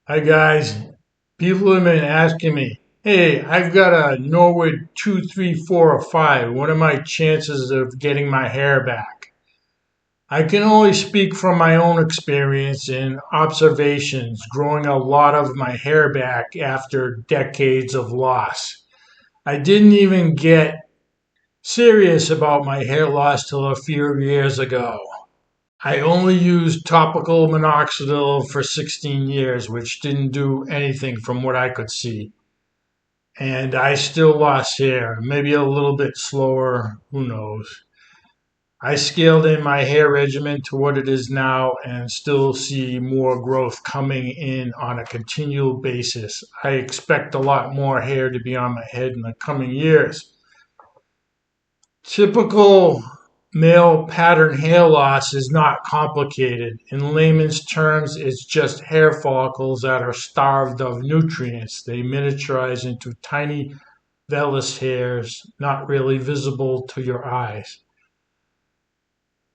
Hi guys, people have been asking me, hey, I've got a Norwood 2, 3, 4, or 5. What are my chances of getting my hair back? I can only speak from my own experience and observations growing a lot of my hair back after decades of loss. I didn't even get serious about my hair loss till a few years ago. I only used topical minoxidil for 16 years, which didn't do anything from what I could see. And I still lost hair, maybe a little bit slower, who knows. I scaled in my hair regimen to what it is now and still see more growth coming in on a continual basis. I expect a lot more hair to be on my head in the coming years. Typical male pattern hair loss is not complicated. In layman's terms, it's just hair follicles that are starved of nutrients. They miniaturize into tiny vellus hairs, not really visible to your eyes.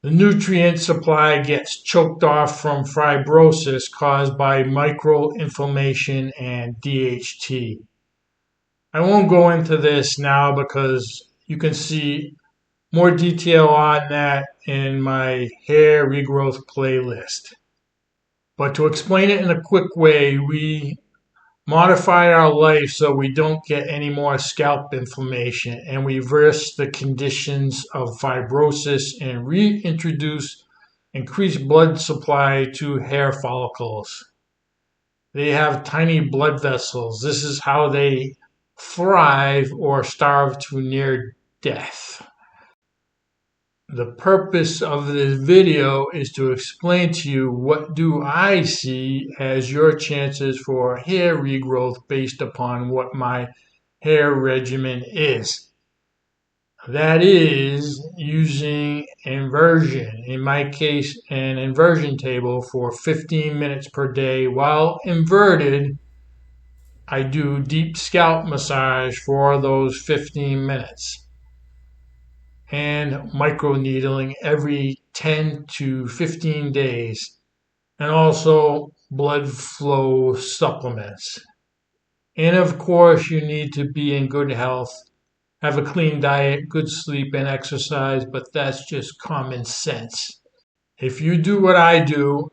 The nutrient supply gets choked off from fibrosis caused by microinflammation and DHT. I won't go into this now because you can see more detail on that in my hair regrowth playlist. But to explain it in a quick way, we modify our life so we don't get any more scalp inflammation and we reverse the conditions of fibrosis and reintroduce increased blood supply to hair follicles. They have tiny blood vessels. This is how they thrive or starve to near death. The purpose of this video is to explain to you what do I see as your chances for hair regrowth based upon what my hair regimen is. That is using inversion. In my case, an inversion table for 15 minutes per day. While inverted, I do deep scalp massage for those 15 minutes. And microneedling every 10 to 15 days, and also blood flow supplements. And of course, you need to be in good health, have a clean diet, good sleep, and exercise, but that's just common sense. If you do what I do,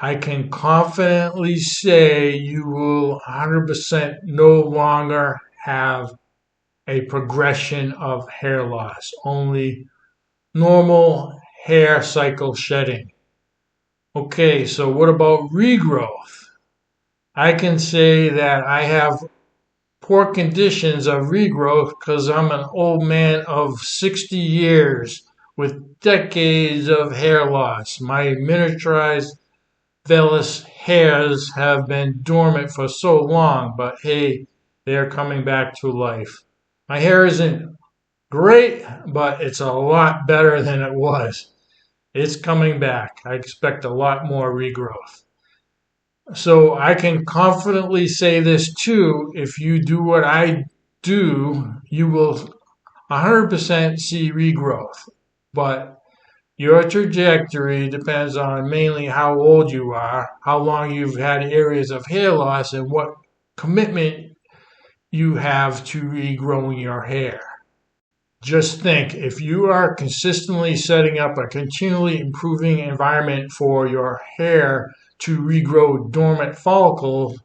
I can confidently say you will 100% no longer have a progression of hair loss, only normal hair cycle shedding. Okay, so what about regrowth? I can say that I have poor conditions of regrowth because I'm an old man of 60 years with decades of hair loss. My miniaturized vellus hairs have been dormant for so long, but hey, they're coming back to life. My hair isn't great, but it's a lot better than it was. It's coming back. I expect a lot more regrowth. So I can confidently say this too. If you do what I do, you will 100% see regrowth. But your trajectory depends on mainly how old you are, how long you've had areas of hair loss, and what commitment you have to regrowing your hair. Just think, if you are consistently setting up a continually improving environment for your hair to regrow dormant follicles,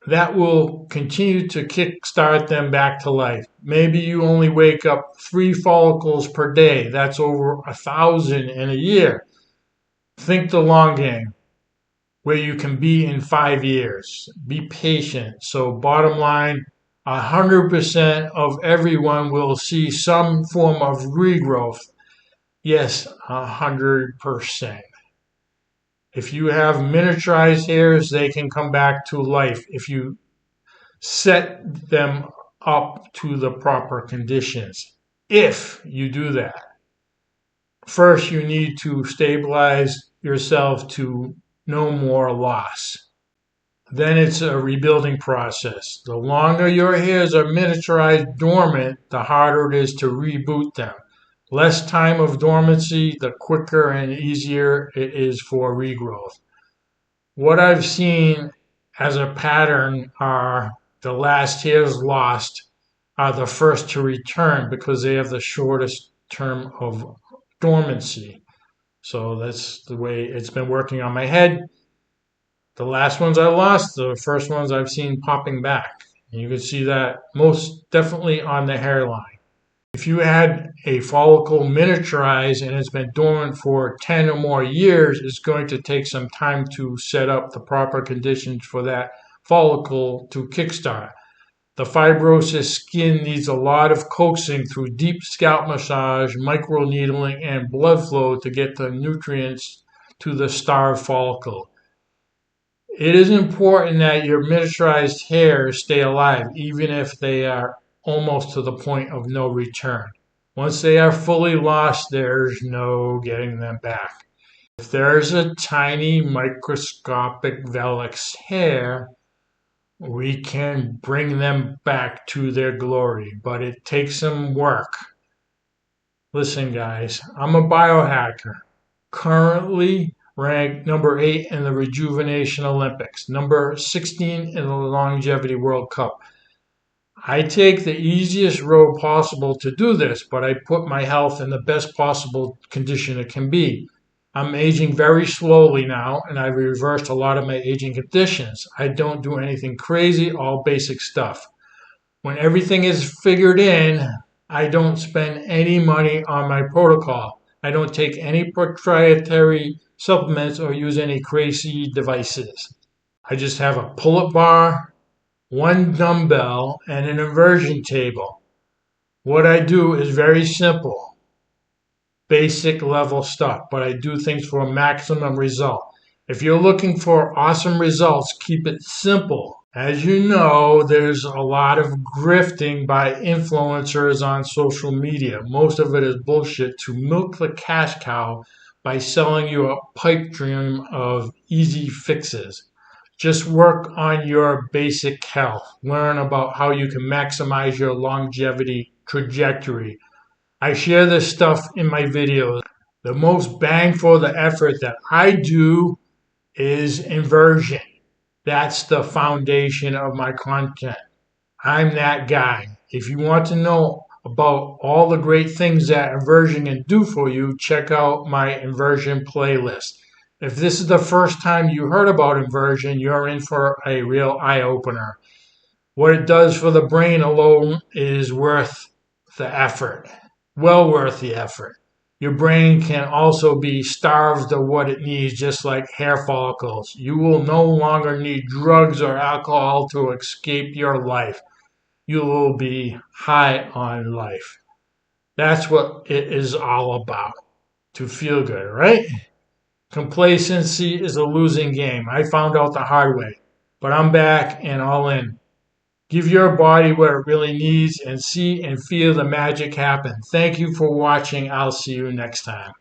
that will continue to kickstart them back to life. Maybe you only wake up 3 follicles per day. That's over 1,000 in a year. Think the long game, where you can be in 5 years. Be patient. So bottom line, 100% of everyone will see some form of regrowth. Yes, 100%. If you have miniaturized hairs, they can come back to life if you set them up to the proper conditions. If you do that, first you need to stabilize yourself to no more loss. Then it's a rebuilding process. The longer your hairs are miniaturized dormant, the harder it is to reboot them. Less time of dormancy, the quicker and easier it is for regrowth. What I've seen as a pattern are the last hairs lost are the first to return because they have the shortest term of dormancy. So that's the way it's been working on my head. The last ones I lost, the first ones I've seen popping back. And you can see that most definitely on the hairline. If you had a follicle miniaturized and it's been dormant for 10 or more years, it's going to take some time to set up the proper conditions for that follicle to kickstart. The fibrosis skin needs a lot of coaxing through deep scalp massage, microneedling, and blood flow to get the nutrients to the starved follicle. It is important that your miniaturized hairs stay alive, even if they are almost to the point of no return. Once they are fully lost, there's no getting them back. If there's a tiny microscopic vellix hair, we can bring them back to their glory, but it takes some work. Listen, guys, I'm a biohacker, currently ranked number 8 in the Rejuvenation Olympics, number 16 in the Longevity World Cup. I take the easiest road possible to do this, but I put my health in the best possible condition it can be. I'm aging very slowly now, and I've reversed a lot of my aging conditions. I don't do anything crazy, all basic stuff. When everything is figured in, I don't spend any money on my protocol. I don't take any proprietary supplements or use any crazy devices. I just have a pull-up bar, one dumbbell, and an inversion table. What I do is very simple, basic level stuff, but I do things for a maximum result. If you're looking for awesome results, keep it simple. As you know, there's a lot of grifting by influencers on social media. Most of it is bullshit to milk the cash cow by selling you a pipe dream of easy fixes. Just work on your basic health. Learn about how you can maximize your longevity trajectory. I share this stuff in my videos. The most bang for the effort that I do is inversion. That's the foundation of my content. I'm that guy. If you want to know about all the great things that inversion can do for you, check out my inversion playlist. If this is the first time you heard about inversion, you're in for a real eye-opener. What it does for the brain alone is worth the effort. Well worth the effort. Your brain can also be starved of what it needs, just like hair follicles. You will no longer need drugs or alcohol to escape your life. You will be high on life. That's what it is all about, to feel good, right? Complacency is a losing game. I found out the hard way, but I'm back and all in. Give your body what it really needs and see and feel the magic happen. Thank you for watching. I'll see you next time.